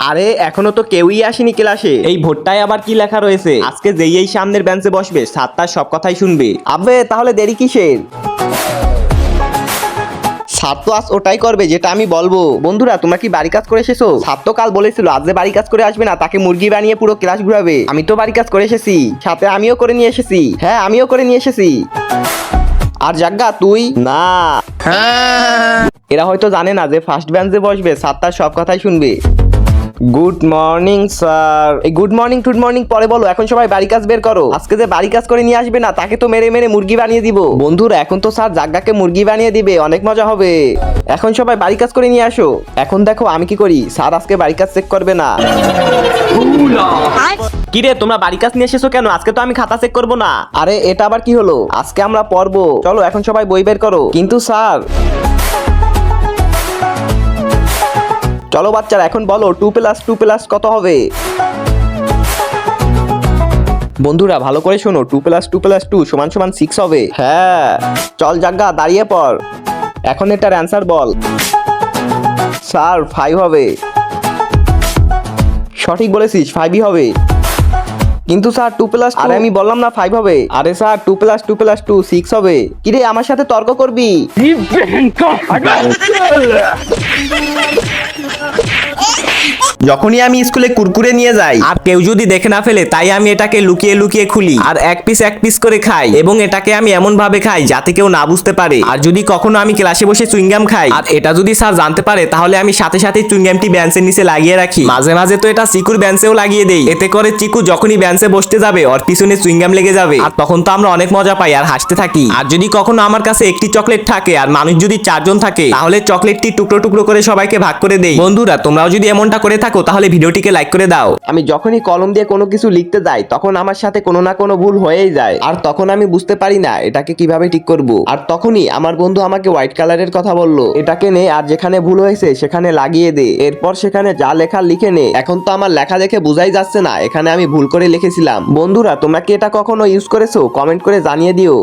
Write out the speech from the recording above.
আরে এখনো তো কেউই আসেনি ক্লাসে। এই ভোটটায় আবার কি লেখা রয়েছে? আজকে যেই এই সামনের বেঞ্চে বসবে স্যার তার সব কথাই শুনবে। আবে তাহলে দেরি কিসের? স্যার তো আজ ওটাই করবে যেটা আমি বলবো। বন্ধুরা তোমরা কি বাড়ি কাজ করে এসেছো? স্যার তো কাল বলেছিল আজ যে বাড়ি কাজ করে আসবে না তাকে মুরগি বানিয়ে পুরো ক্লাস ঘুরাবে। আমি তো বাড়ি কাজ করে এসেছি, সাথে আমিও করে নিয়ে এসেছি। হ্যাঁ আমিও করে নিয়ে এসেছি। আর জাগ্গা তুই না। এরা হয়তো জানে না যে ফার্স্ট বেঞ্চে বসবে স্যার তার সব কথাই শুনবে। Good morning sir. এই গুড মর্নিং টুড মর্নিং পরে বলো, এখন সবাই বাড়ি কাজ বের করো। আজকে যে বাড়ি কাজ করে নিয়ে আসবে না তাকে তো মেরে মেরে মুরগি বানিয়ে দিব। বন্ধুরা এখন তো স্যার জাগ্গাকে মুরগি বানিয়ে দিবে, অনেক মজা হবে। এখন সবাই বাড়ি কাজ করে নিয়ে আসো। এখন দেখো আমি কি করি। স্যার আজকে বাড়ি কাজ চেক করবে না। কি রে তোমরা বাড়ি কাজ নিয়ে এসেছো কেন? আজকে তো আমি খাতা চেক করবো না। আরে এটা আবার কি হলো? আজকে আমরা পড়বো, চলো এখন সবাই বই বের করো। কিন্তু স্যার চলো বাচ্চারা এখন বলো 2+2+ কত হবে? বন্ধুরা ভালো করে শোনো, 2+2+2 = 6 হবে। হ্যাঁ চল জাগ্গা দাঁড়িয়ে পড়, এখন এটার অ্যান্সার বল। স্যার 5 হবে। সঠিক বলেছিস, 5ই হবে। কিন্তু স্যার 2+2, আরে আমি বললাম না 5 হবে। আরে স্যার 2+2+2 6 হবে। কিরে আমার সাথে তর্ক করবি? যখনই আমি স্কুলে কুরকুরে নিয়ে যাই আর কেউ যদি দেখে না ফেলে, তাই আমি এটাকে লুকিয়ে লুকিয়ে খুলি আর এক পিস করে খাই, এবং এটাকে আমি এমন ভাবে খাই যাতে কেউ না বুঝতে পারে। আর যদি কখনো আমি ক্লাসে বসে চুইংগাম খাই আর এটা যদি স্যার জানতে পারে, তাহলে আমি সাথে সাথে চুইংগামটি বেঞ্চের নিচে লাগিয়ে রাখি। মাঝে মাঝে তো এটা চিকুর বেঞ্চেও লাগিয়ে দেই। এতে করে চিকু যখনই বেঞ্চে বসতে যাবে ওর পিছনে চুইংগাম লেগে যাবে, আর তখন তো আমরা অনেক মজা পাই আর হাসতে থাকি। আর যদি কখনো আমার কাছে একটি চকলেট থাকে আর মানুষ যদি 4 জন থাকে, তাহলে চকলেটটি টুকরো টুকরো করে সবাইকে ভাগ করে দেই। বন্ধুরা তোমরাও যদি এমনটা করে থাকো তাহলে ভিডিওটিকে লাইক করে দাও। আমি যখনই কলম দিয়ে কোনো কিছু লিখতে যাই তখন আমার সাথে কোনো না কোনো ভুল হয়েই যায়, আর তখন আমি বুঝতে পারি না এটাকে কিভাবে ঠিক করব। আর তখনই আমার বন্ধু আমাকে হোয়াইট কালারের কথা বলল, এটাকে নে আর যেখানে ভুল হয়েছে সেখানে লাগিয়ে দে, এরপর সেখানে যা লেখা লিখে নে। এখন তো আমার লেখা দেখে বোঝাই যাচ্ছে না এখানে আমি ভুল করে লিখেছিলাম। বন্ধুরা তোমরা কি এটা কখনো ইউজ করেছো? কমেন্ট করে জানিয়ে দিও।